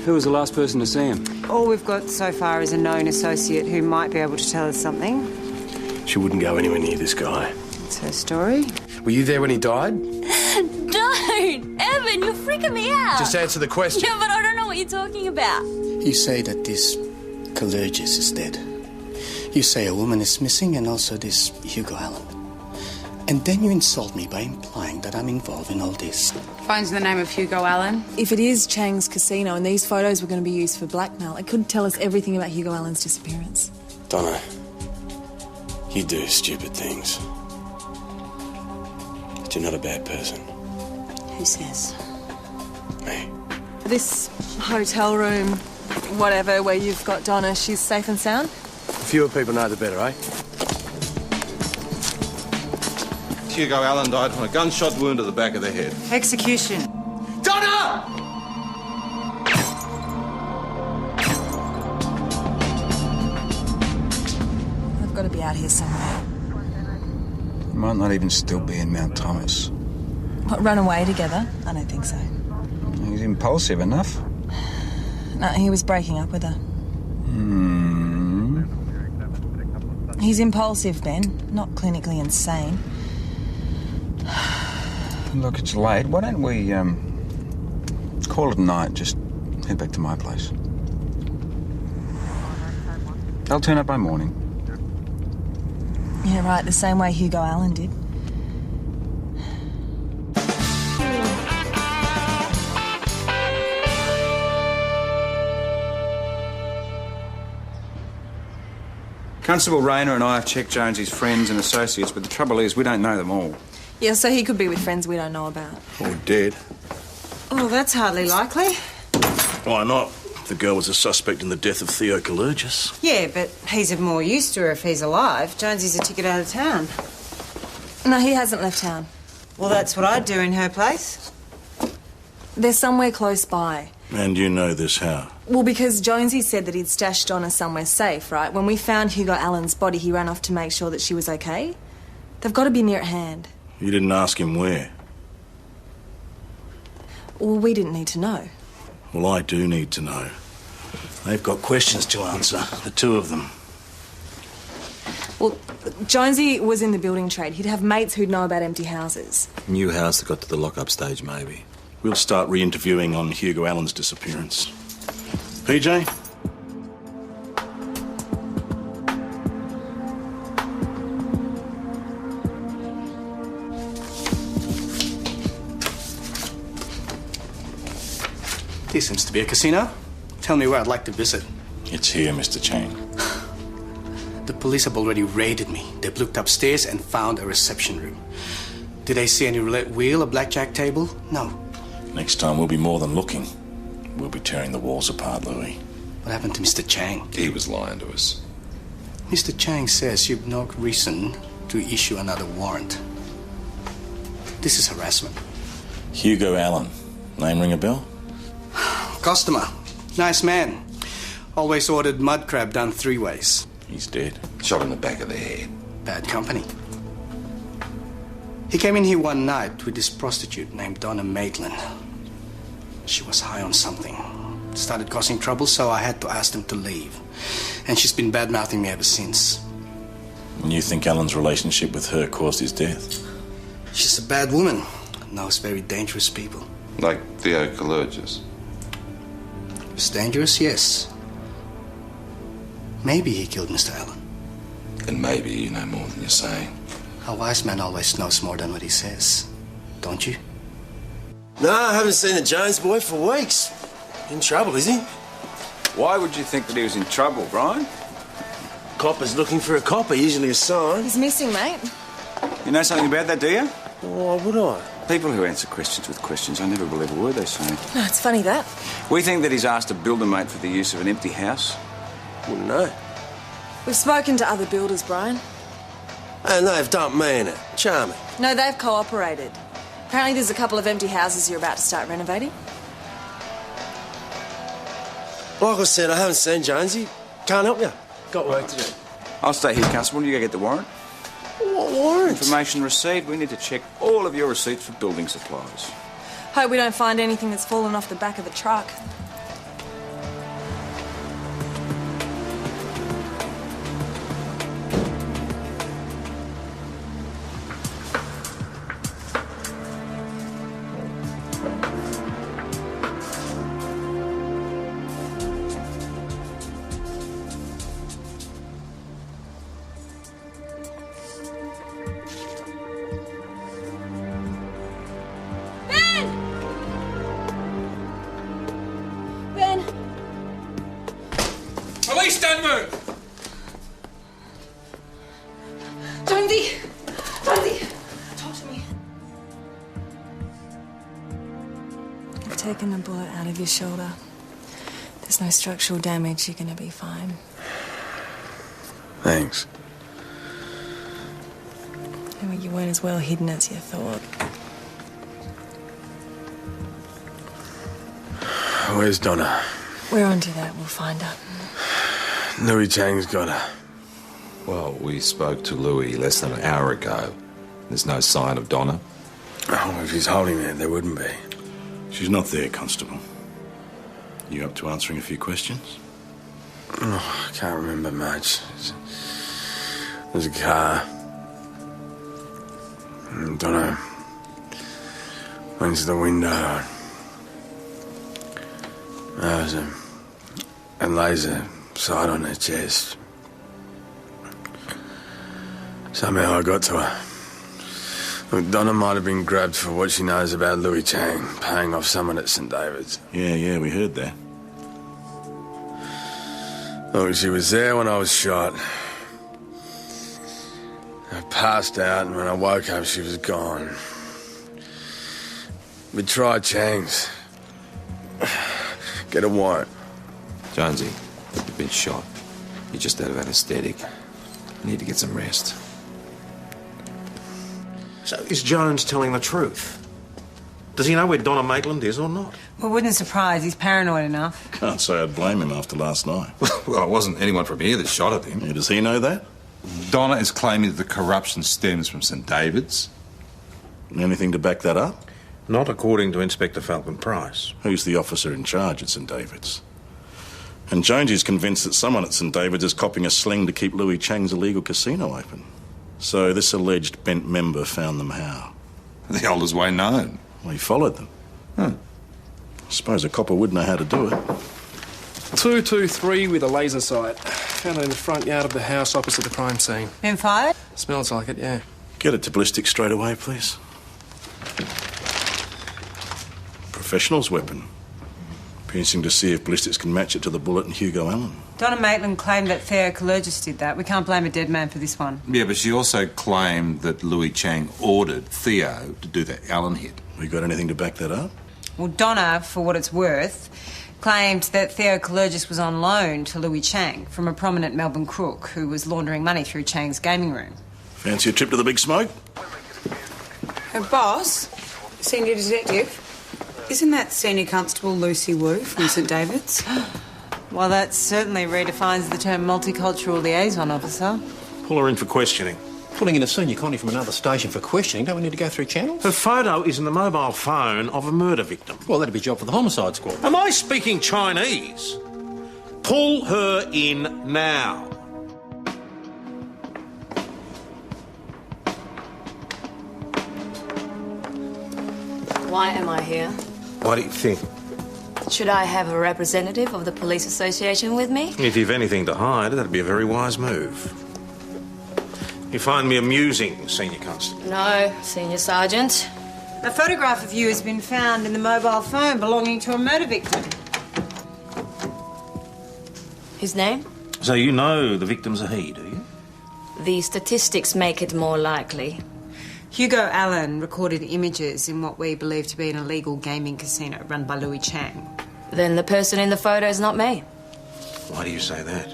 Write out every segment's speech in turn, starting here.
Who was the last person to see him? All we've got so far is a known associate who might be able to tell us something. She wouldn't go anywhere near this guy. That's her story. Were you there when he died? Don't! Evan, you're freaking me out! Just answer the question. Yeah, but I don't know what you're talking about. You say that this Colergus is dead. You say a woman is missing and also this Hugo Allen. And then you insult me by implying that I'm involved in all this. Phone's in the name of Hugo Allen. If it is Chang's casino and these photos were going to be used for blackmail, it could tell us everything about Hugo Allen's disappearance. Donna, you do stupid things. But you're not a bad person. Who says? Me. This hotel room, whatever, where you've got Donna, she's safe and sound? The fewer people know, the better, eh? Hugo Allen died from a gunshot wound to the back of the head. Execution. Donna! I've got to be out here somewhere. He might not even still be in Mount Thomas. What, run away together? I don't think so. He's impulsive enough. No, he was breaking up with her. He's impulsive, Ben, not clinically insane. Look, it's late. Why don't we, call it a night, just head back to my place. They'll turn up by morning. Yeah, right, the same way Hugo Allen did. Constable Rayner and I have checked Jonesy's friends and associates, but the trouble is we don't know them all. Yeah, so he could be with friends we don't know about. Or dead. Oh, that's hardly likely. Why not? The girl was a suspect in the death of Theo Colergus. Yeah, but he's of more use to her if he's alive. Jonesy's a ticket out of town. No, he hasn't left town. Well, that's what I'd do in her place. They're somewhere close by. And you know this how? Well, because Jonesy said that he'd stashed Donna somewhere safe, right? When we found Hugo Allen's body, he ran off to make sure that she was okay. They've got to be near at hand. You didn't ask him where? Well, we didn't need to know. Well, I do need to know. They've got questions to answer, the two of them. Well, Jonesy was in the building trade. He'd have mates who'd know about empty houses. New house that got to the lock-up stage, maybe. We'll start re-interviewing on Hugo Allen's disappearance. PJ? This seems to be a casino. Tell me where I'd like to visit. It's here, Mr. Chang. The police have already raided me. They've looked upstairs and found a reception room. Did they see any roulette wheel, a blackjack table? No. Next time we'll be more than looking. We'll be tearing the walls apart, Louis. What happened to Mr. Chang? He was lying to us. Mr. Chang says you've no reason to issue another warrant. This is harassment. Hugo Allen. Name ring a bell? Customer. Nice man. Always ordered mud crab done 3 ways. He's dead. Shot in the back of the head. Bad company. He came in here one night with this prostitute named Donna Maitland. She was high on something. Started causing trouble, so I had to ask them to leave. And she's been bad-mouthing me ever since. And you think Allen's relationship with her caused his death? She's a bad woman. Knows very dangerous people. Like Theo Colergus. It's dangerous, yes. Maybe he killed Mr. Allen. And maybe you know more than you're saying. A wise man always knows more than what he says. Don't you? No, I haven't seen the Jones boy for weeks. In trouble, is he? Why would you think that he was in trouble, Brian? Copper's looking for a copper, usually a sign. He's missing, mate. You know something about that, do you? Why would I? People who answer questions with questions, I never believe a word they say. No, it's funny that. We think that he's asked a builder mate for the use of an empty house. Wouldn't know. We've spoken to other builders, Brian. And they've dumped me in it. Charming. No, they've cooperated. Apparently there's a couple of empty houses you're about to start renovating. Like I said, I haven't seen Jonesy. Can't help you. Got work to do. I'll stay here, Constable. You go get the warrant. What warrant? Information received. We need to check all of your receipts for building supplies. Hope we don't find anything that's fallen off the back of the truck. Police, don't move! Jonesy! Jonesy! Talk to me. I've taken the bullet out of your shoulder. There's no structural damage. You're gonna be fine. Thanks. Anyway, you weren't as well hidden as you thought. Where's Donna? We're onto that. We'll find her. Louis Chang's got her. Well, we spoke to Louis less than an hour ago. There's no sign of Donna. Oh, if he's holding her, there wouldn't be. She's not there, Constable. You up to answering a few questions? Oh, I can't remember much. There's a car. Donna went to the window. There was a laser sight on her chest. Somehow I got to her. Look, Donna might have been grabbed for what she knows about Louis Chang, paying off someone at St. David's. Yeah, we heard that. Look, she was there when I was shot. I passed out, and when I woke up, she was gone. We tried Chang's. Get a warrant. Jonesy, you've been shot. You're just out of anesthetic. You need to get some rest. So is Jones telling the truth? Does he know where Donna Maitland is or not? Well, wouldn't surprise. He's paranoid enough. Can't say I'd blame him after last night. Well, it wasn't anyone from here that shot at him. Yeah, does he know that? Donna is claiming that the corruption stems from St. David's. Anything to back that up? Not according to Inspector Falcon Price. Who's the officer in charge at St. David's? And Jones is convinced that someone at St. David's is copying a sling to keep Louis Chang's illegal casino open. So this alleged bent member found them how? The oldest way known. Well, he followed them. I suppose a copper would know how to do it. 223 with a laser sight. Found it in the front yard of the house opposite the crime scene. Been fired? Smells like it, yeah. Get it to ballistics straight away, please. Professional's weapon. Piercing to see if ballistics can match it to the bullet in Hugo Allen. Donna Maitland claimed that Theo Kalergis did that. We can't blame a dead man for this one. Yeah, but she also claimed that Louis Chang ordered Theo to do that Allen hit. We got anything to back that up? Well, Donna, for what it's worth, claimed that Theo Kalergis was on loan to Louis Chang from a prominent Melbourne crook who was laundering money through Chang's gaming room. Fancy a trip to the big smoke? Boss, senior detective, isn't that Senior Constable Lucy Wu from St. David's? Well, that certainly redefines the term multicultural liaison officer. Pull her in for questioning. Pulling in a senior connie from another station for questioning, don't we need to go through channels? Her photo is in the mobile phone of a murder victim. Well, that'd be a job for the homicide squad. Am I speaking Chinese? Pull her in now. Why am I here? What do you think? Should I have a representative of the police association with me? If you've anything to hide, that'd be a very wise move. You find me amusing, Senior Constable? No, Senior Sergeant. A photograph of you has been found in the mobile phone belonging to a murder victim. His name? So you know the victim's a he, do you? The statistics make it more likely. Hugo Allen recorded images in what we believe to be an illegal gaming casino run by Louis Chang. Then the person in the photo is not me. Why do you say that?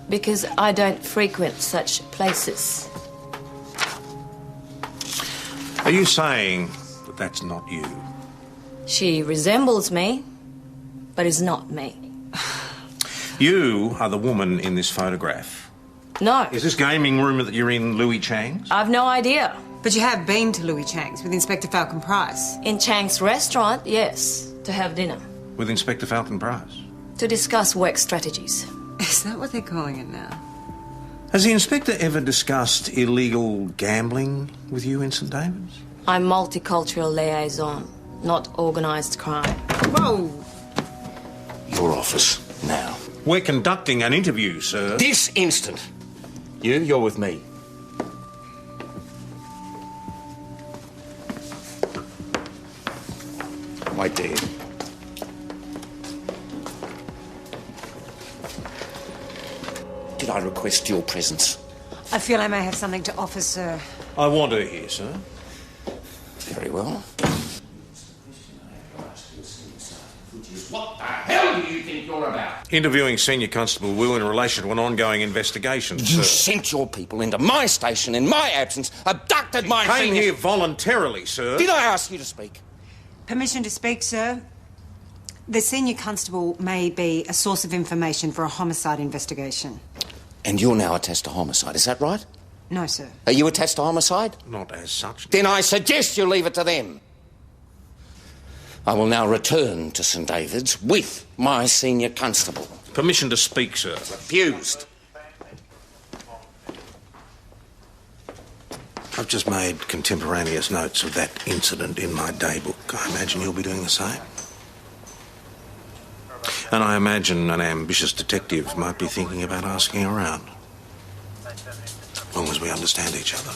Because I don't frequent such places. Are you saying that that's not you? She resembles me, but is not me. You are the woman in this photograph. No. Is this gaming room that you're in Louis Chang's? I've no idea. But you have been to Louis Chang's with Inspector Falcon Price. In Chang's restaurant, yes, to have dinner. With Inspector Falcon Price? To discuss work strategies. Is that what they're calling it now? Has the inspector ever discussed illegal gambling with you in St. David's? I'm multicultural liaison, not organised crime. Whoa! Your office, now. We're conducting an interview, sir. This instant. You're with me. Wait there. I request your presence? I feel I may have something to offer, sir. I want her here, sir. Very well. What the hell do you think you're about? Interviewing Senior Constable Wu in relation to an ongoing investigation, You sir. sent your people into my station in my absence, abducted my Came senior... here voluntarily, sir. Did I ask you to speak? Permission to speak, sir? The senior constable may be a source of information for a homicide investigation. And you're now attached to homicide, is that right? No, sir. Are you attached to homicide? Not as such. Then I suggest you leave it to them. I will now return to St David's with my senior constable. Permission to speak, sir. Refused. I've just made contemporaneous notes of that incident in my daybook. I imagine you'll be doing the same. And I imagine an ambitious detective might be thinking about asking around. As long as we understand each other.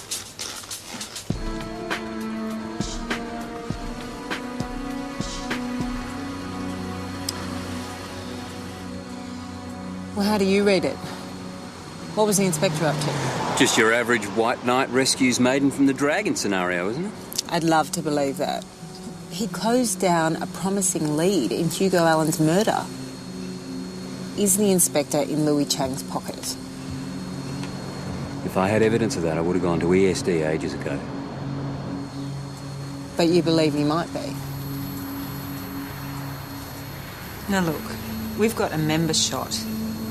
Well, how do you read it? What was the inspector up to? Just your average white knight rescues maiden from the dragon scenario, isn't it? I'd love to believe that. He closed down a promising lead in Hugo Allen's murder. Is the inspector in Louis Chang's pocket? If I had evidence of that, I would have gone to ESD ages ago. But you believe he might be? Now look, we've got a member shot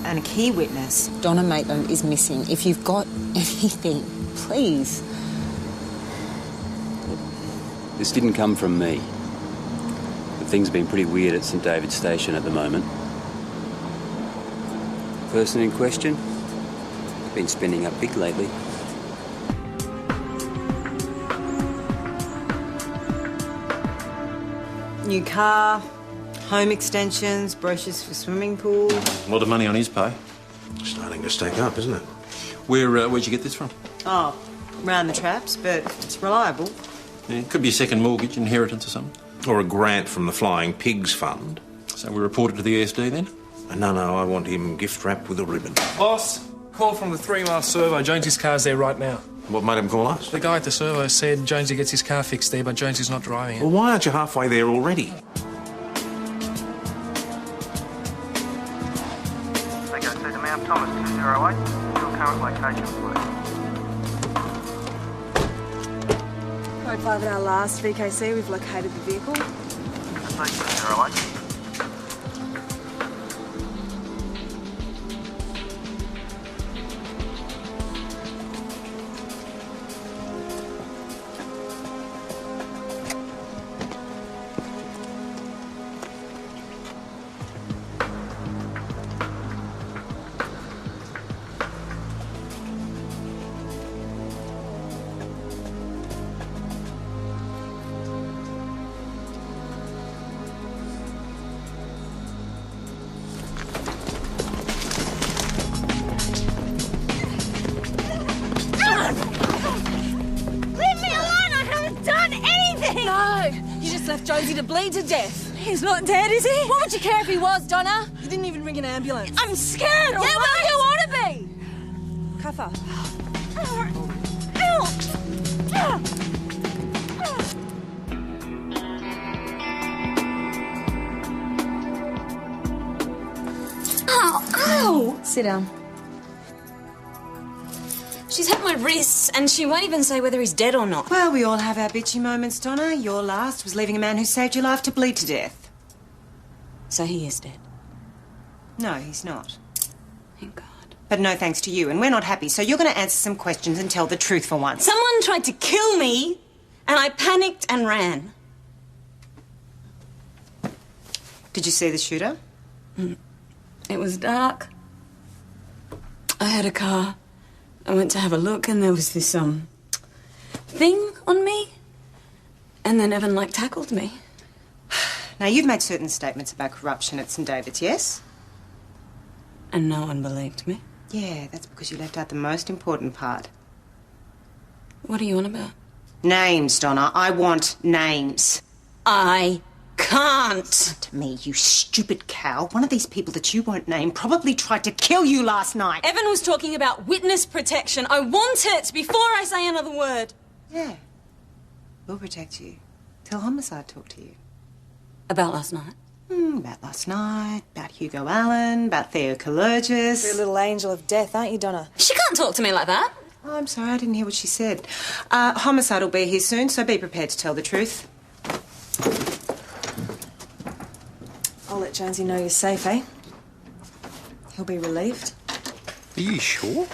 and a key witness. Donna Maitland is missing. If you've got anything, please. This didn't come from me. But things have been pretty weird at St David's Station at the moment. Person in question, been spending up big lately. New car, home extensions, brochures for swimming pool. A lot of money on his pay. Starting to stack up, isn't it? Where'd you get this from? Oh, round the traps, but it's reliable. Yeah, could be a second mortgage, inheritance or something. Or a grant from the Flying Pigs Fund. So we report it to the ESD then? No, I want him gift-wrapped with a ribbon. Boss, call from the 3 Mile Servo. Jonesy's car's there right now. What made him call us? The guy at the servo said Jonesy gets his car fixed there, but Jonesy's not driving it. Well, why aren't you halfway there already? They go to the Mount Thomas 208. Your current location, please. Code 5 at our last VKC, we've located the vehicle. Station 208. Left Jonesy to bleed to death. He's not dead, is he? What would you care if he was, Donna? You didn't even ring an ambulance. I'm scared. Yeah, well, you ought to be. Cuff her. Ow! Sit down. She's hurt my wrists, and she won't even say whether he's dead or not. Well, we all have our bitchy moments, Donna. Your last was leaving a man who saved your life to bleed to death. So he is dead? No, he's not. Thank God. But no thanks to you, and we're not happy, so you're going to answer some questions and tell the truth for once. Someone tried to kill me, and I panicked and ran. Did you see the shooter? It was dark. I had a car. I went to have a look, and there was this, thing on me. And then Evan, tackled me. Now, you've made certain statements about corruption at St David's, yes? And no one believed me. Yeah, that's because you left out the most important part. What are you on about? Names, Donna. I want names. I can't. To me, you stupid cow. One of these people that you won't name probably tried to kill you last night. Evan was talking about witness protection. I want it before I say another word. Yeah. We'll protect you. Till homicide talk to you. About last night? About last night, about Hugo Allen, about Theo Kalurgis. You're a little angel of death, aren't you, Donna? She can't talk to me like that. Oh, I'm sorry, I didn't hear what she said. Homicide will be here soon, so be prepared to tell the truth. I'll let Jonesy know you're safe, eh? He'll be relieved. Are you sure?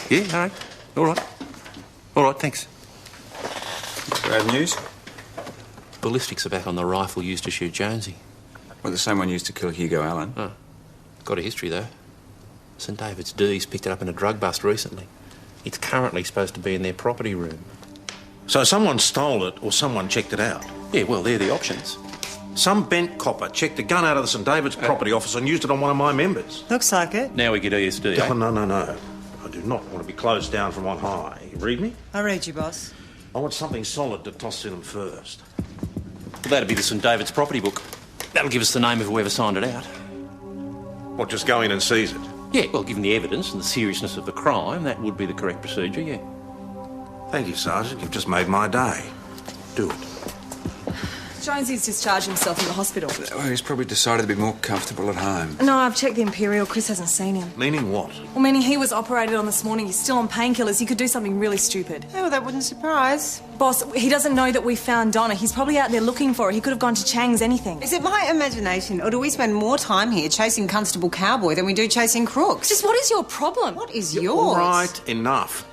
Yeah, all right. All right. All right, thanks. Bad news? Ballistics are back on the rifle used to shoot Jonesy. Well, the same one used to kill Hugo Allen. Oh. Got a history, though. St David's D's picked it up in a drug bust recently. It's currently supposed to be in their property room. So someone stole it or someone checked it out? Yeah, well, they're the options. Some bent copper checked a gun out of the St David's property office and used it on one of my members. Looks like it. Now we get ESD, eh? Oh, no. I do not want to be closed down from on high. You read me? I read you, boss. I want something solid to toss to them first. Well, that'd be the St David's property book. That'll give us the name of whoever signed it out. What, just go in and seize it? Yeah, well, given the evidence and the seriousness of the crime, that would be the correct procedure, yeah. Thank you, Sergeant. You've just made my day. Do it. Jonesy's discharged himself from the hospital. Well, he's probably decided to be more comfortable at home. No, I've checked the Imperial. Chris hasn't seen him. Meaning what? Well, meaning he was operated on this morning. He's still on painkillers. He could do something really stupid. Oh, well, that wouldn't surprise. Boss, he doesn't know that we found Donna. He's probably out there looking for her. He could have gone to Chang's anything. Is it my imagination, or do we spend more time here chasing Constable Cowboy than we do chasing crooks? Just what is your problem? What is yours? All right, enough.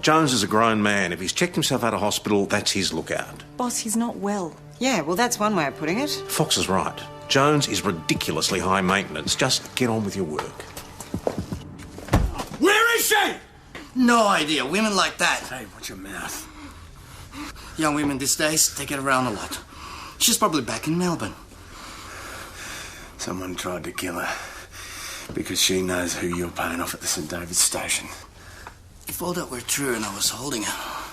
Jones is a grown man. If he's checked himself out of hospital, that's his lookout. Boss, he's not well. Yeah, well, that's one way of putting it. Fox is right. Jones is ridiculously high maintenance. Just get on with your work. Where is she? No idea. Women like that. Hey, watch your mouth. Young women these days, they get around a lot. She's probably back in Melbourne. Someone tried to kill her because she knows who you're paying off at the St David's station. If all that were true and I was holding her,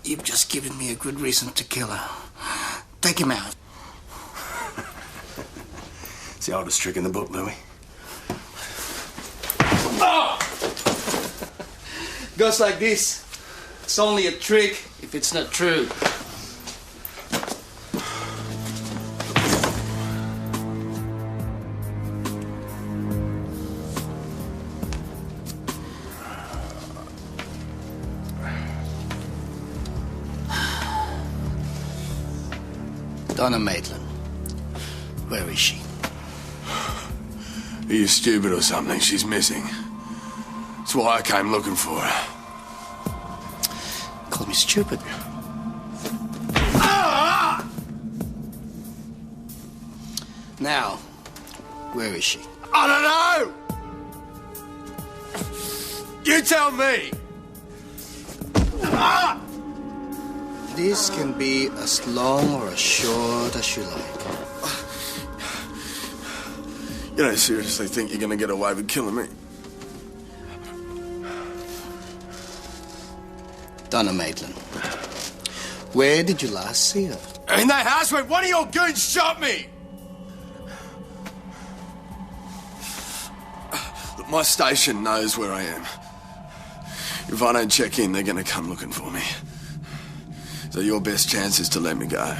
you've just given me a good reason to kill her. Take him out. It's the oldest trick in the book, Louis. Oh! Goes like this. It's only a trick if it's not true. Donna Maitland. Where is she? Are you stupid or something? She's missing. That's why I came looking for her. Call me stupid. Now, where is she? I don't know! You tell me! This can be as long or as short as you like. You don't seriously think you're gonna get away with killing me? Donna Maitland. Where did you last see her? In that house where one of your goons shot me! Look, my station knows where I am. If I don't check in, they're gonna come looking for me. So your best chance is to let me go.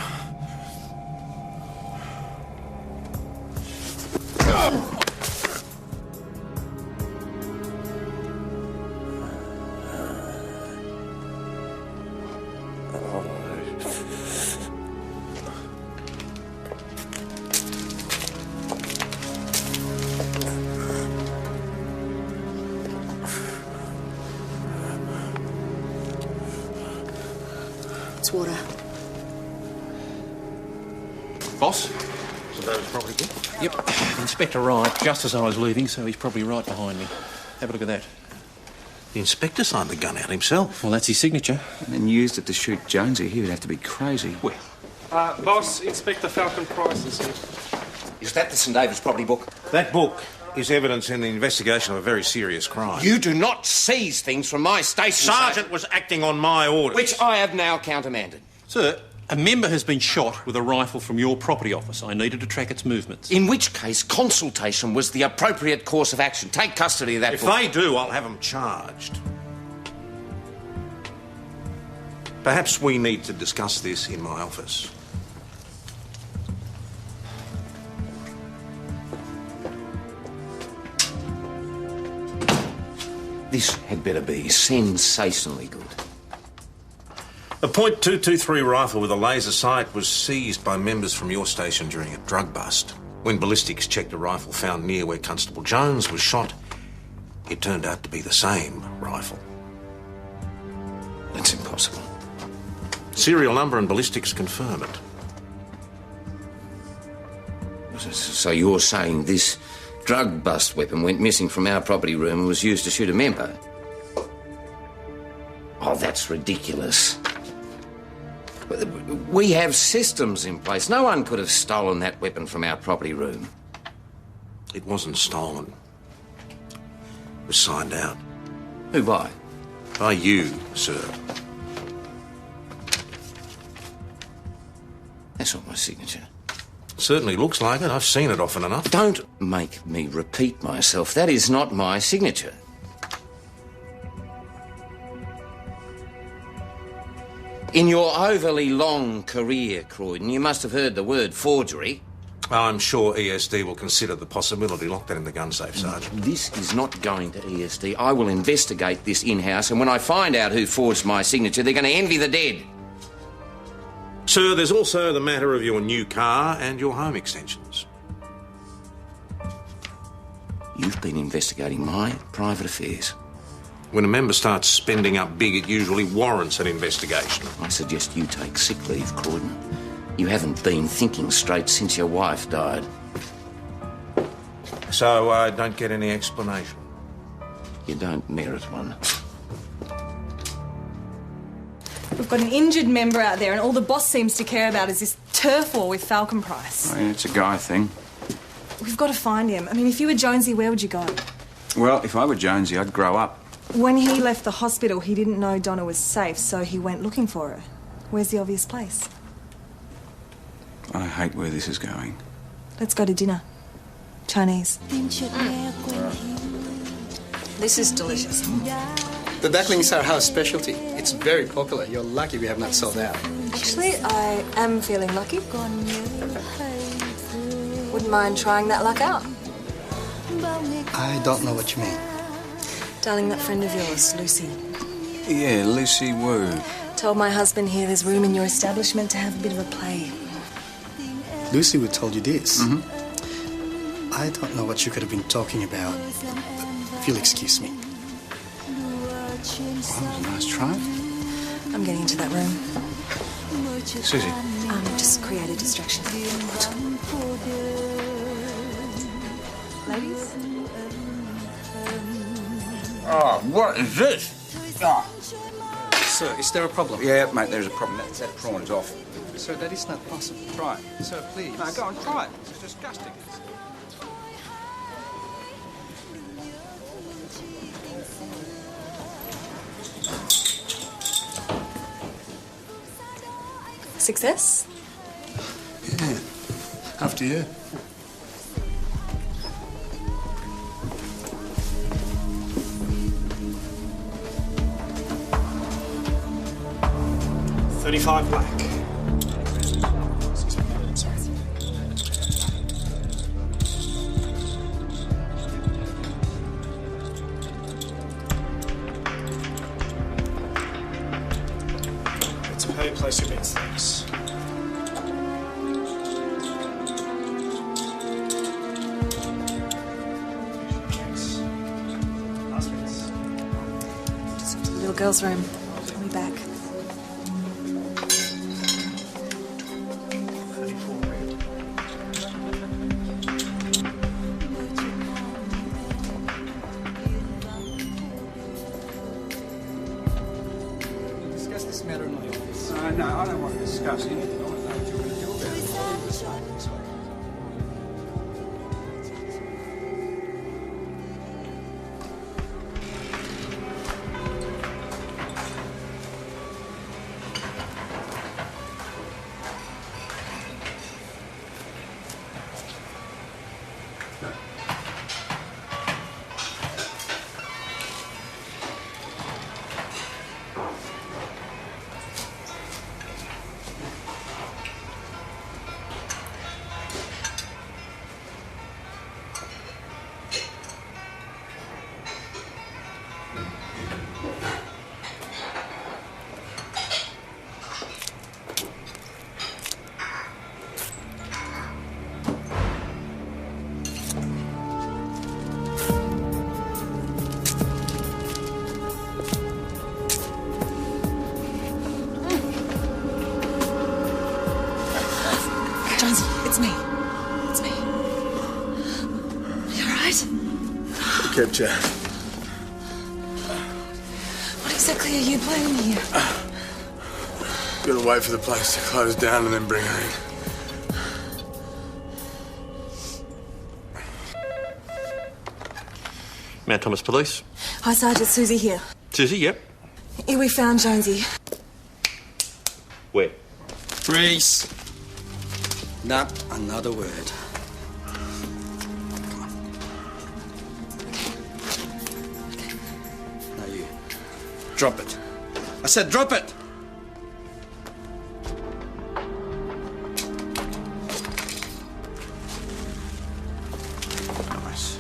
It's water. Boss? St David's property book? Yep. Inspector arrived just as I was leaving, so he's probably right behind me. Have a look at that. The inspector signed the gun out himself. Well, that's his signature. And then used it to shoot Jonesy. He would have to be crazy. Where? Boss, Inspector Falcon Price is here. Is that the St David's property book? That book is evidence in the investigation of a very serious crime. You do not seize things from my station. Sergeant was acting on my orders. Which I have now countermanded. Sir, A member has been shot with a rifle from your property office. I needed to track its movements. In which case, consultation was the appropriate course of action. Take custody of that If book. they do, I'll have them charged. Perhaps we need to discuss this in my office. This had better be sensationally good. A .223 rifle with a laser sight was seized by members from your station during a drug bust. When ballistics checked a rifle found near where Constable Jones was shot, it turned out to be the same rifle. That's impossible. Serial number and ballistics confirm it. So you're saying this drug bust weapon went missing from our property room and was used to shoot a member? Oh, that's ridiculous. We have systems in place. No one could have stolen that weapon from our property room. It wasn't stolen. It was signed out. Who by? By you, sir. That's not my signature. Certainly looks like it. I've seen it often enough. Don't make me repeat myself. That is not my signature. In your overly long career, Croydon, you must have heard the word forgery. I'm sure ESD will consider the possibility. Lock that in the gun safe, Sergeant. This is not going to ESD. I will investigate this in-house, and when I find out who forged my signature, they're going to envy the dead. Sir, there's also the matter of your new car and your home extensions. You've been investigating my private affairs. When a member starts spending up big, it usually warrants an investigation. I suggest you take sick leave, Croydon. You haven't been thinking straight since your wife died. So I don't get any explanation? You don't merit one. We've got an injured member out there, and all the boss seems to care about is this turf war with Falcon Price. I mean, it's a guy thing. We've got to find him. I mean, if you were Jonesy, where would you go? Well, if I were Jonesy, I'd grow up. When he left the hospital, he didn't know Donna was safe, so he went looking for her. Where's the obvious place? I hate where this is going. Let's go to dinner. Chinese. This is delicious. The ducklings are house specialty. It's very popular. You're lucky we have not sold out. Actually, I am feeling lucky. Wouldn't mind trying that luck out. I don't know what you mean. Darling, that friend of yours, Lucy, Yeah, Lucy Wu. told my husband here there's room in your establishment to have a bit of a play. Lucy would told you this. Mm-hmm. I don't know what you could have been talking about, but if you'll excuse me. Well, that was a nice try. I'm getting into that room. Susie. Just create a distraction. Ladies? Oh, what is this? Oh. Sir, is there a problem? Yeah, mate, there's a problem. That prawn's off. Sir, that is not possible. Try it. Sir, please. No, go on, try it. This is disgusting. Success? Yeah. After you. $35 black. Let's pay, place your bets, thanks. Just to the little girl's room. I'll be back. Discuss this matter in my office. No, I don't want to discuss anything. I want to know what you're going to do about it. me. It's me. You alright? Kept you. What exactly are you planning here? Gotta wait for the place to close down and then bring her in. Mount Thomas Police. Hi, Sergeant. Susie here. Susie, yep. Here we found Jonesy. Where? Freeze. Not another word. Come on. Now you. Drop it. I said drop it! Nice.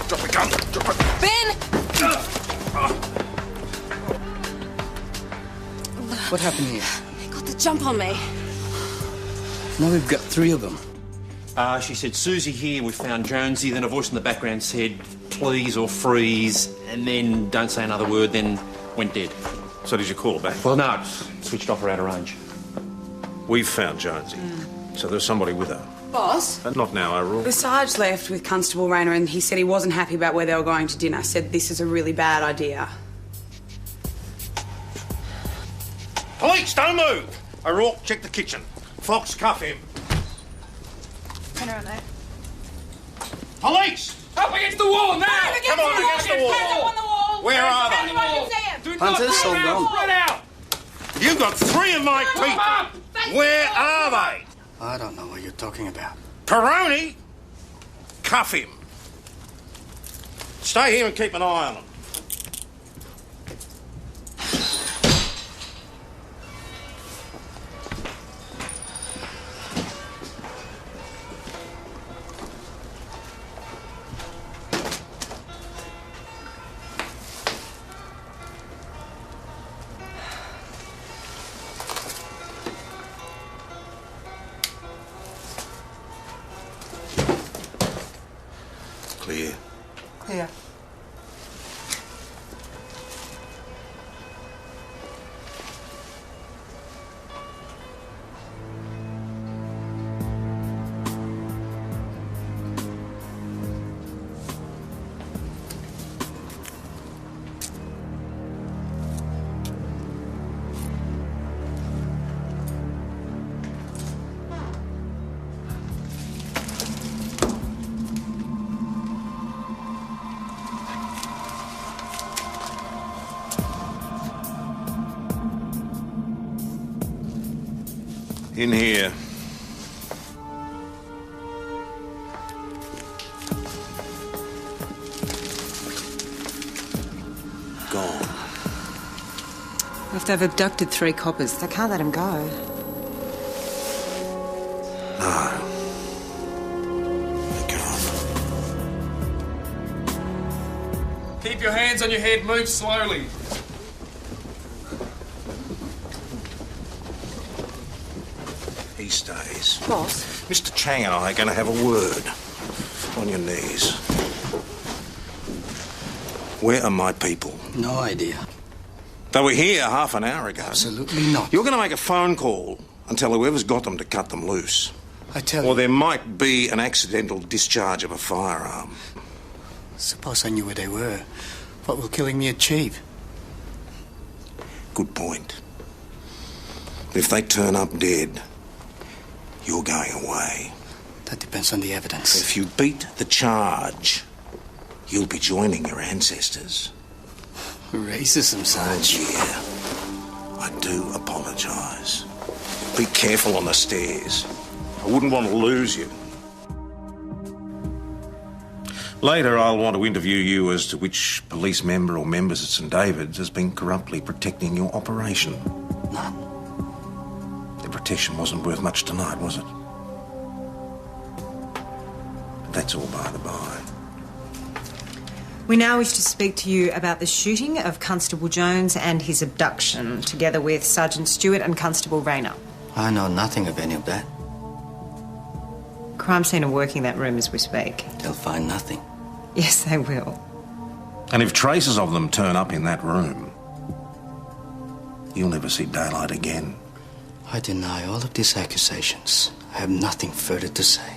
Drop the gun! Drop it! Ben! What happened here? He got the jump on me. Now we've got 3 of them. She said, Susie here, we found Jonesy. Then a voice in the background said, please or freeze. And then don't say another word, then went dead. So did you call her back? Well, no, it's switched off or out of range. We've found Jonesy. So there's somebody with her. Boss? Not now, O'Rourke. The Sarge left with Constable Rayner and he said he wasn't happy about where they were going to dinner. Said this is a really bad idea. Police, don't move! O'Rourke, check the kitchen. Fox, cuff him. Turn around there. Police! Up against the wall now! Come on, against the wall! Where are they? Hunters, hold on. Spread out! You've got 3 of my people! Where are they? I don't know what you're talking about. Peroni! Cuff him. Stay here and keep an eye on them. Clear. Clear. In here. Gone. If they've abducted 3 coppers, they can't let him go. No. They can't. Keep your hands on your head, move slowly. He stays. Boss? Mr. Chang and I are going to have a word. On your knees. Where are my people? No idea. They were here half an hour ago. Absolutely not. You're going to make a phone call and tell whoever's got them to cut them loose. I tell you. Or there might be an accidental discharge of a firearm. Suppose I knew where they were. What will killing me achieve? Good point. If they turn up dead, you're going away. That depends on the evidence. If you beat the charge, you'll be joining your ancestors. Racism, Sarge. Oh, yeah. I do apologise. Be careful on the stairs. I wouldn't want to lose you. Later, I'll want to interview you as to which police member or members at St David's has been corruptly protecting your operation. None. The protection wasn't worth much tonight, was it? But that's all by the by. We now wish to speak to you about the shooting of Constable Jones and his abduction, together with Sergeant Stewart and Constable Rayner. I know nothing of any of that. Crime scene are working that room as we speak. They'll find nothing. Yes, they will. And if traces of them turn up in that room, you'll never see daylight again. I deny all of these accusations. I have nothing further to say.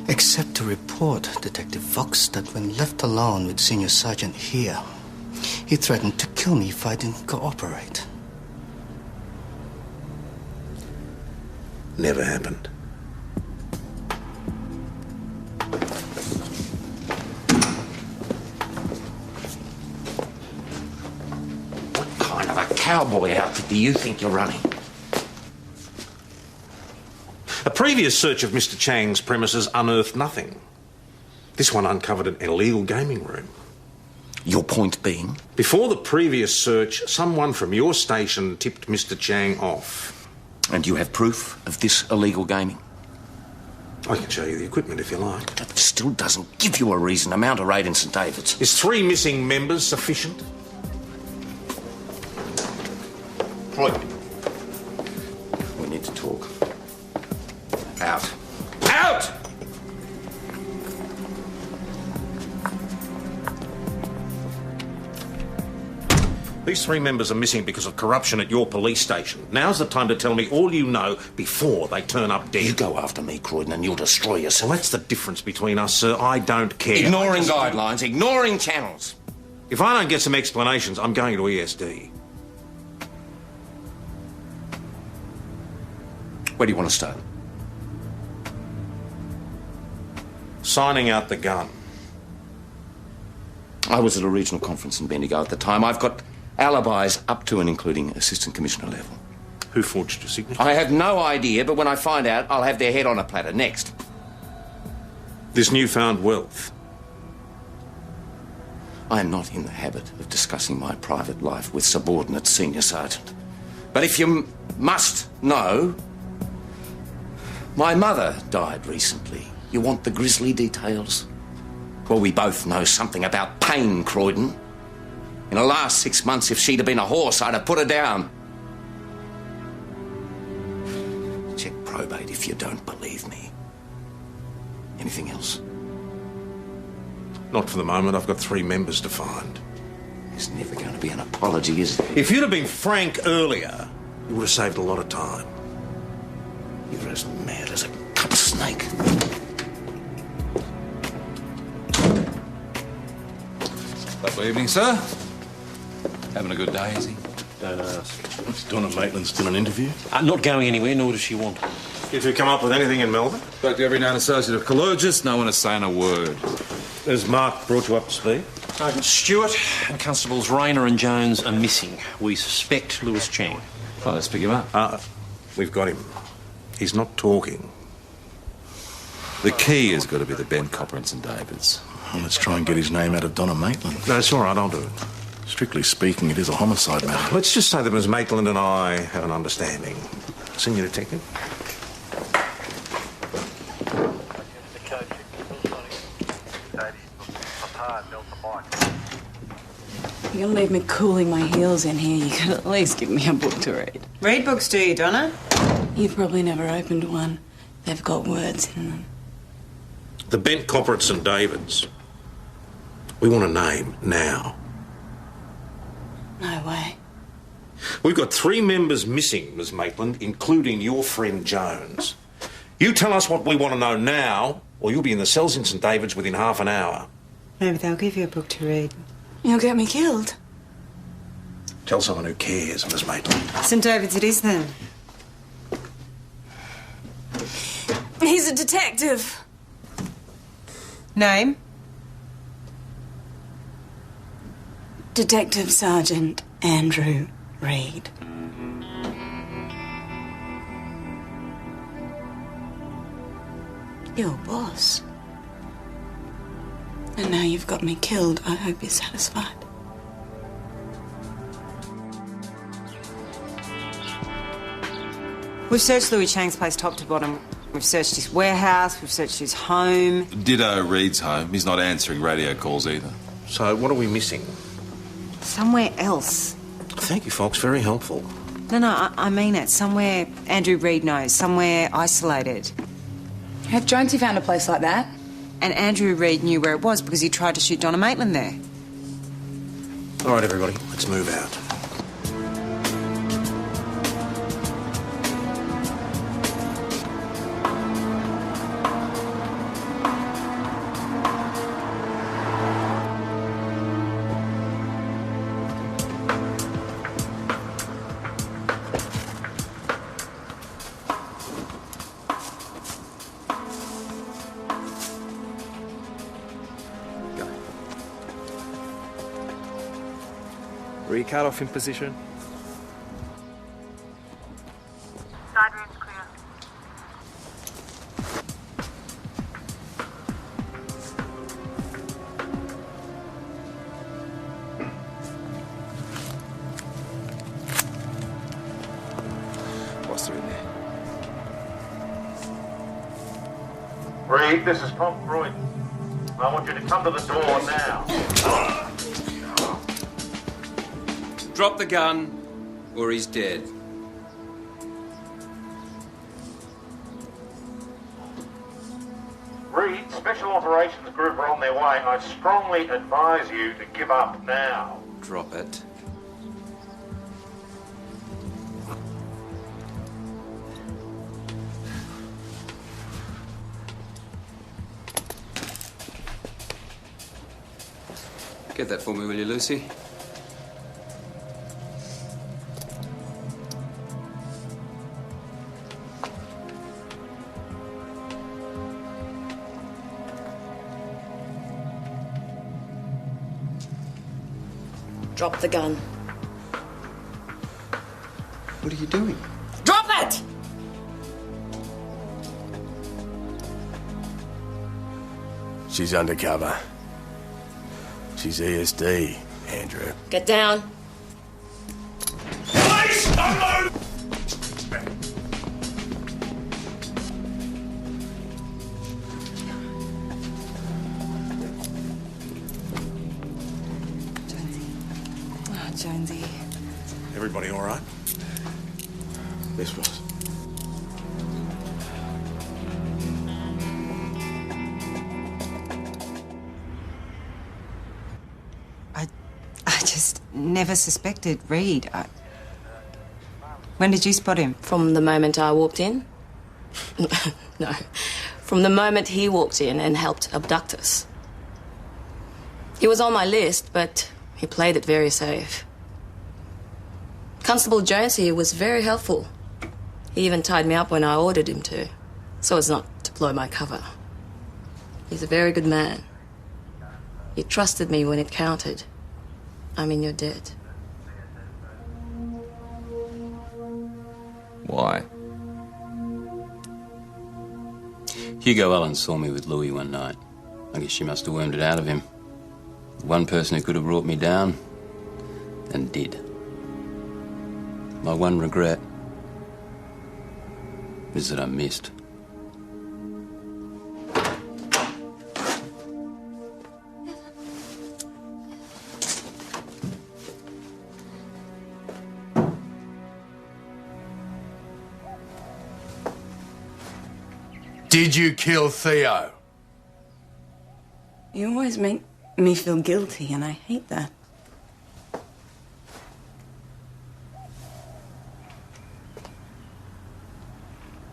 Except to report, Detective Fox, that when left alone with Senior Sergeant here, he threatened to kill me if I didn't cooperate. Never happened. What kind of a cowboy outfit do you think you're running? A previous search of Mr. Chang's premises unearthed nothing. This one uncovered an illegal gaming room. Your point being? Before the previous search, someone from your station tipped Mr. Chang off. And you have proof of this illegal gaming? I can show you the equipment if you like. That still doesn't give you a reason to mount a raid in St. David's. Is 3 missing members sufficient? Right. We need to talk. Out. Out! These 3 members are missing because of corruption at your police station. Now's the time to tell me all you know before they turn up dead. You go after me, Croydon, and you'll destroy yourself. Well, that's the difference between us, sir. I don't care. Ignoring guidelines, ignoring channels. If I don't get some explanations, I'm going to ESD. Where do you want to start? Signing out the gun. I was at a regional conference in Bendigo at the time. I've got alibis up to and including Assistant Commissioner level. Who forged your signature? I have no idea, but when I find out, I'll have their head on a platter. Next. This newfound wealth. I am not in the habit of discussing my private life with subordinate Senior Sergeant. But if you must know, my mother died recently. You want the grisly details? Well, we both know something about pain, Croydon. In the last 6 months, if she'd have been a horse, I'd have put her down. Check probate if you don't believe me. Anything else? Not for the moment. I've got 3 members to find. There's never going to be an apology, is there? If you'd have been frank earlier, you would have saved a lot of time. You're as mad as a cut snake. Lovely evening, sir. Having a good day, is he? Don't ask. Is Donna Maitland still an interview? Not going anywhere, nor does she want. Did you come up with anything in Melbourne? Spoke to every known associate of Colergis. No one is saying a word. Has Mark brought you up to speed? Sergeant Stewart and Constables Rayner and Jones are missing. We suspect Lewis Chang. Well, let's pick him up. We've got him. He's not talking. The key has got to be the Ben Copper in St. David's. Well, let's try and get his name out of Donna Maitland. No, it's all right. I'll do it. Strictly speaking, it is a homicide matter. Let's just say that Ms. Maitland and I have an understanding. Senior Detective. You're gonna leave me cooling my heels in here. You could at least give me a book to read. Read books, do you, Donna? You've probably never opened one. They've got words in them. The bent copper at St. David's. We want a name now. No way. We've got 3 members missing, Ms. Maitland, including your friend Jones. You tell us what we want to know now, or you'll be in the cells in St. David's within half an hour. Maybe they'll give you a book to read. You'll get me killed. Tell someone who cares, Ms. Maitland. St. David's it is, then. He's a detective. Name? Detective Sergeant Andrew Reid. Your boss. And now you've got me killed. I hope you're satisfied. We've searched Louis Chang's place top to bottom. We've searched his warehouse, we've searched his home. Ditto Reed's home. He's not answering radio calls either. So what are we missing? Somewhere else. Thank you, folks. Very helpful. No, I mean it. Somewhere Andrew Reid knows. Somewhere isolated. Have Jonesy found a place like that? And Andrew Reid knew where it was because he tried to shoot Donna Maitland there. All right, everybody. Let's move out. Rear cut off in position. Side room's clear. What's there in there? Reed, this is Tom Croydon. I want you to come to the door now. Drop the gun, or he's dead. Reed, Special Operations Group are on their way. I strongly advise you to give up now. Drop it. Get that for me, will you, Lucy? Drop the gun. What are you doing? Drop it! She's undercover. She's ESD, Andrew. Get down. Police! Unload! Oh, Jonesy. Everybody all right? This was. I just never suspected Reed. When did you spot him? From the moment I walked in? No. From the moment he walked in and helped abduct us. He was on my list, but he played it very safe. Constable Jones here was very helpful. He even tied me up when I ordered him to, so as not to blow my cover. He's a very good man. He trusted me when it counted. I mean, you're dead. Why? Hugo Allen saw me with Louis one night. I guess she must have wormed it out of him. The one person who could have brought me down, and did. My one regret is that I missed. Did you kill Theo? You always make me feel guilty, and I hate that.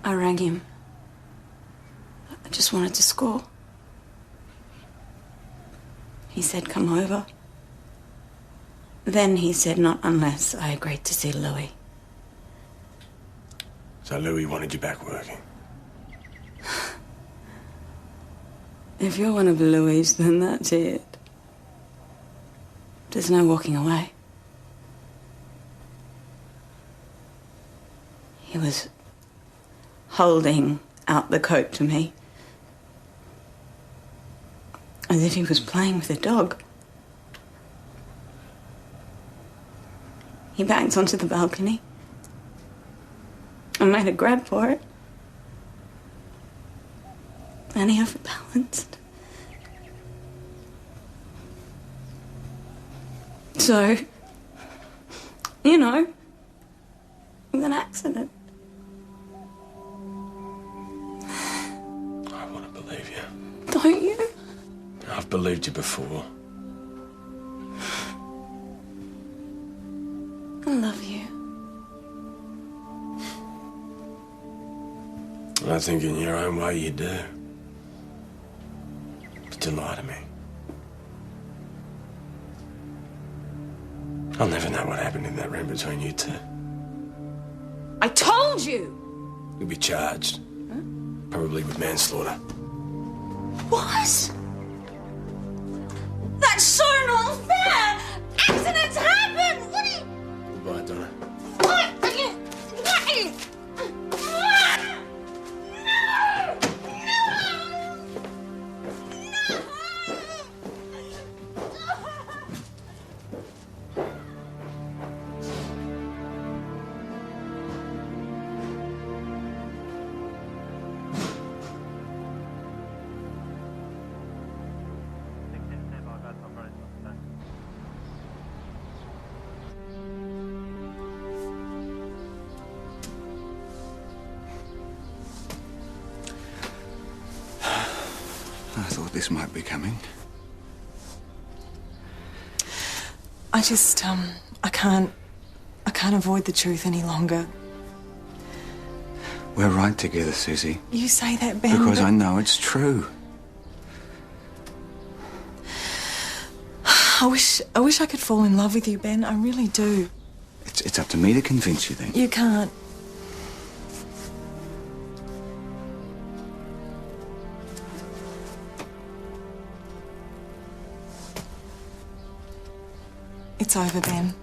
I rang him. I just wanted to score. He said, come over. Then he said, not unless I agreed to see Louis. So Louis wanted you back working? If you're one of Louis', then that's it. There's no walking away. He was holding out the coat to me, as if he was playing with a dog. He backed onto the balcony and made a grab for it. And he overbalanced. So, you know, it was an accident. I want to believe you. Don't you? I've believed you before. I love you. I think in your own way you do. But you lie to me. I'll never know what happened in that room between you two. I told you! You'll be charged. Probably with manslaughter. What? That's so not fair! Accidents happen! What this might be coming. I just, I can't avoid the truth any longer. We're right together, Susie. You say that, Ben, Because but I know it's true. I wish I could fall in love with you, Ben. I really do. It's up to me to convince you then. You can't. It's over, Ben.